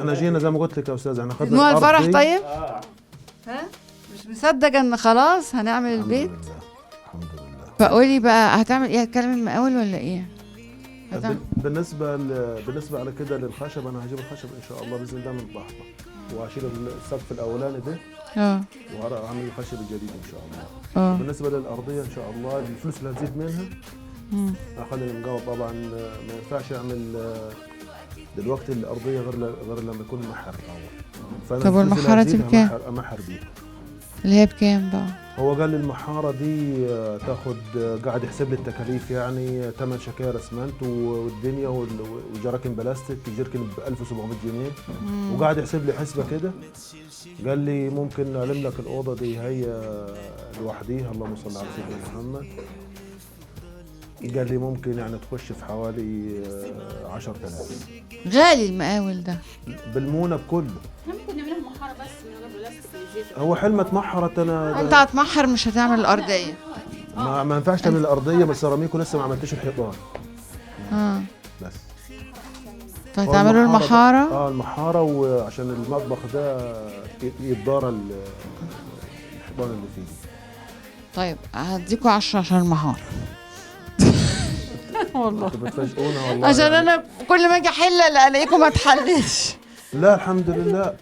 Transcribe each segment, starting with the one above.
احنا جينا زي ما قلت لك يا استاذ، احنا خدنا نوع الأرض الفرح دي. طيب؟ ها؟ مش مصدقة ان خلاص هنعمل البيت؟ الحمد لله. فقولي بقى هتعمل ايه؟ هتكلم المقاول ولا ايه؟ بالنسبه على كده للخشب، انا هجيب الخشب ان شاء الله باذن الله من البحر، وهشيل السقف الاولاني ده وهعمل الخشب الجديد ان شاء الله. بالنسبه للارضيه ان شاء الله الفلوس اللي هتزيد منها اخلي المقاول طبعا. ما ينفعش اعمل دلوقتي الارضيه غير لما يكون محر الاول. طب والمحاره دي بكام؟ امحر بيها اللي هي بكام بقى؟ هو قال لي المحاره دي تاخد، قاعد يحسب لي التكاليف يعني 8 شكاير اسمنت والدنيا وجراكن بلاستيك جيركن ب 1700 جنيه وقاعد يحسب لي حسبه كده. قال لي ممكن نعلم لك الاوضه دي هي لوحديها، اللهم صل على سيدنا محمد. قال لي ممكن يعني تخش في حوالي 10,000. غالي المقاول ده بالمونه بكله. احنا ممكن نعملها محاره بس من غير بلاستيك. هو حلمة محرت انا. انت هتمحر مش هتعمل الارضيه؟ ما ينفعش تعمل الارضيه بالسيراميك ولسه ما عملتش الحيطان. بس فهتعملوا المحاره؟ المحاره، وعشان المطبخ ده يتدارى الحيطان اللي فيه. طيب هديكوا 10 عشان المحاره. والله بتفاجئونا والله عشان يعني. انا كل ما اجي احل الاقيكم ما تحلش. لا الحمد لله.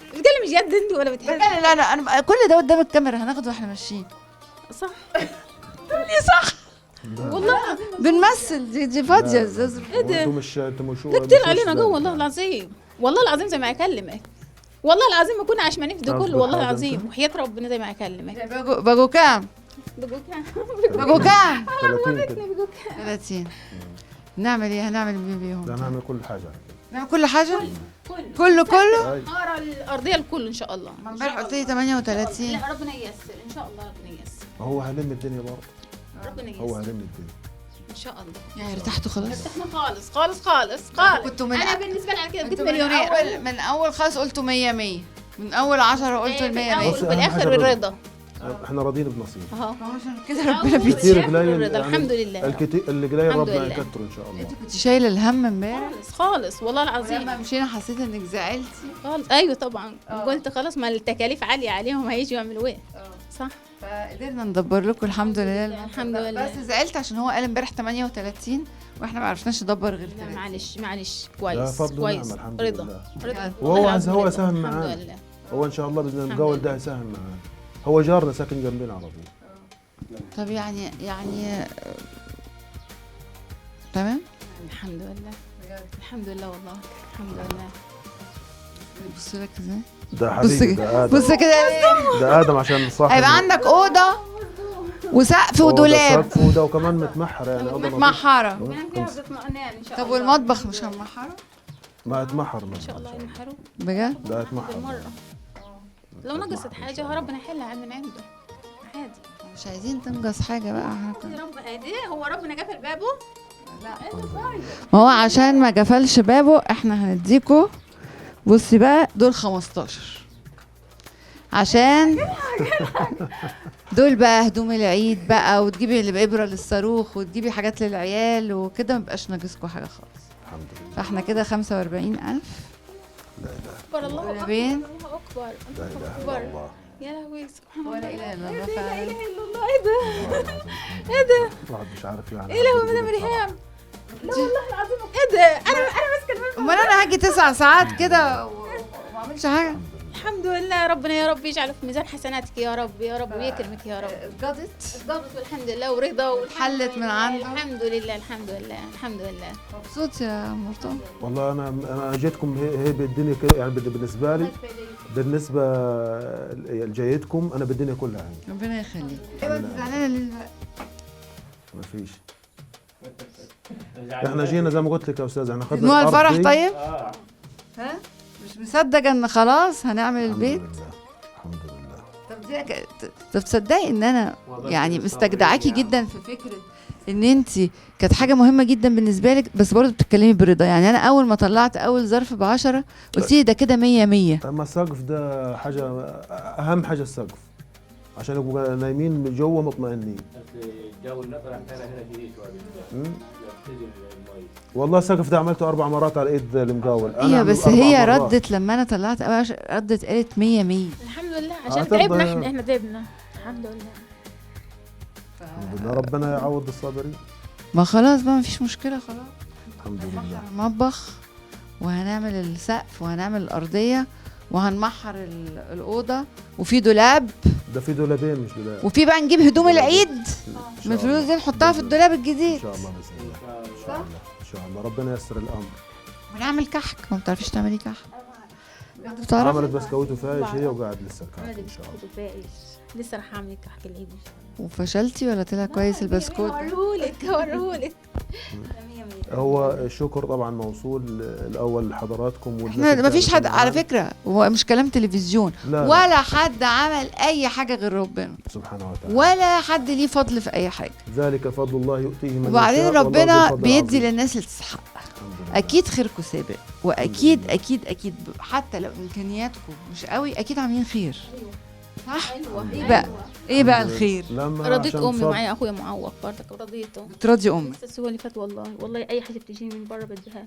بتتكلم جد انت ولا بتحكي؟ لا انا كل ده قدام الكاميرا هناخده واحنا ماشيين. صح. ليه صح؟ والله بنمثل دي فاضيه الزاز. ايه ده؟ انتوا مش ده كتير علينا جوه والله العظيم. والله العظيم زي ما اكلمك. والله العظيم ما كنا عشمانين في ده كله والله العظيم وحياة ربنا زي ما اكلمك. بقوا كام؟ بقوا كام؟ 30. نعمل ايه؟ هنعمل ايه بيهم؟ هنعمل كل حاجه. نعمل كل حاجه؟ كله كله؟ الارضيه الكل ان شاء الله. امبارح قلت لي 38. لا ربنا ييسر ان شاء الله، ربنا ييسر. هو هلم الدنيا برضه. ربنا ييسر. هو هلم الدنيا ان شاء الله. يعني ارتحتوا خلاص؟ ارتحنا خالص خالص خالص خالص. كنتوا انا بالنسبه لي على كده بقيت مليونير. من اول خالص قلتوا 100 100. من اول 10 قلتوا ال 100 100. وفي الاخر الرضا. احنا راضيين بنصيب. عشان كده ربنا بيديك كتير قليل يعني. الحمد لله. الكتير اللي قليل ربنا يكتر ان شاء الله. انت كنت شايله الهم امبارح خالص خالص والله العظيم. لما مشينا حسيت انك زعلتي خالص. ايوه طبعا. قلت خلاص ما التكاليف عاليه عليهم هيجوا يعملوا ايه. صح. فقدرنا ندبر لكم الحمد لله. الحمد لله. بس زعلت عشان هو قال امبارح 38 واحنا ما عرفناش ندبر غير 30. معلش كويس كويس الحمد لله. رضا. وهو ساهم معانا. هو ان شاء الله باذن الله المقاول ده هيساهم معانا. هو جارنا ساكن جنبنا على طول. طب يعني تمام. الحمد لله الحمد لله والله الحمد لله. بص لك ازاي ده حبيبي ده ادم. بص كده ده ادم عشان صاحب. هيبقى عندك اوضه وسقف ودولاب. سقف وده وكمان متمحر يعني اوضه متمحره. طب والمطبخ مش هنمحره؟ ما اتمحر ان شاء الله ينحروا بجد؟ ده اتمحر مرة. لو نقصت حاجه ربنا يحلها من عنده عادي. مش عايزين تنقص حاجه بقى. هو ربنا قفل بابه. لا ما هو عشان ما قفلش بابه احنا هنديكوا. بصي بقى دول 15 عشان دول بقى هدوم العيد بقى، وتجيبي اللي بإبرة للصاروخ وتجيبي حاجات للعيال وكده، ما بقاش ناقصكوا حاجه خالص. الحمد لله. فاحنا كده 45,000. لا اله اكبر الله اكبر بين الله اكبر لا اله الا الله. يا لهوي سبحان الله. ولا اله الا الله لا فعلا. اله الا الله. ايه ده؟ ايه ده؟ الواحد مش عارف يعني. ايه لهوي مدام ريهام. لا والله العظيم. ايه ده؟ انا ماسكه المنفذ. امال انا هاجي 9 ساعات كده وما اعملش حاجه؟ الحمد لله. ربنا يا رب يجعله في ميزان حسناتك يا رب يا رب ويكرمك يا رب. اتقضت والحمد لله ورضا وحلت من عنده. الحمد لله الحمد لله الحمد لله. مبسوط يا مرتضى؟ والله انا جيتكم هي بالدنيا كده يعني بالنسبه لي، بالنسبه لجايتكم انا بالدنيا كلها يعني. ربنا يخليك. ايوه انت زعلانه ليه بقى؟ مفيش. احنا جينا زي ما قلت لك يا استاذ، احنا خدنا نوع الأرض الفرح دي. طيب؟ ها؟ مش مصدقه ان خلاص هنعمل البيت؟ الحمد لله. طب تصدقي ان انا يعني مستجدعاكي جدا في فكره ان انت كانت حاجه مهمه جدا بالنسبه لك، بس برضه بتتكلمي برضا. يعني انا اول ما طلعت اول ظرف ب10 قلت لي ده كده 100 100. اما السقف ده حاجه، اهم حاجه السقف عشان يبقوا نايمين جوه مطمئنين. الجو النقره عندنا هنا شديد شويه. والله السقف ده عملته 4 مرات على ايد المقاول. أنا هي عامله بس 4 هي مرات. ردت لما انا طلعت ردت قالت 100 100. الحمد لله عشان طب- تعبنا، احنا تعبنا الحمد لله. الحمد لله، ربنا يعوض الصابرين. ما خلاص بقى مفيش مشكله خلاص. الحمد لله. المطبخ وهنعمل السقف وهنعمل الارضيه وهنمحر الاوضه وفي دولاب ده في دولابين مش دولاب. وفي بقى نجيب هدوم العيد إن شاء من الفلوس الله. دي نحطها في الدولاب الجديد ان شاء الله باذن الله. ان شاء الله ان شاء الله ربنا ييسر الامر. ونعمل كحك. ما بتعرفيش تعملي كحك؟ بتعرفي؟ عملت بسكويت وفايش هي وقاعد لسه الكحك ان شاء الله. لسه راح اعمل كحك العيد. وفشلتي ولا طلع كويس البسكوت؟ هوريهولك. هو الشكر طبعا موصول الاول لحضراتكم احنا ما فيش حد على فكره، هو مش كلام تلفزيون لا. ولا حد عمل اي حاجه غير ربنا، سبحانه وتعالى. ولا حد ليه فضل في اي حاجه. ذلك فضل الله يؤتيه من وبعدين يشاء والله ذو ربنا الفضل بيدي العظيم. للناس اللي تستحق. الحمد لله. اكيد خيركم سابق، واكيد لله. اكيد حتى لو امكانياتكم مش قوي اكيد عاملين خير. صح؟ ايوه ايه بقى ايه بقى الخير؟ لما رضيت عشان امي صبر. معايا اخويا معوق برضك ورضيته. تراضي امك. لسه الاسبوع اللي فات والله اي حاجه بتجيني من بره بديها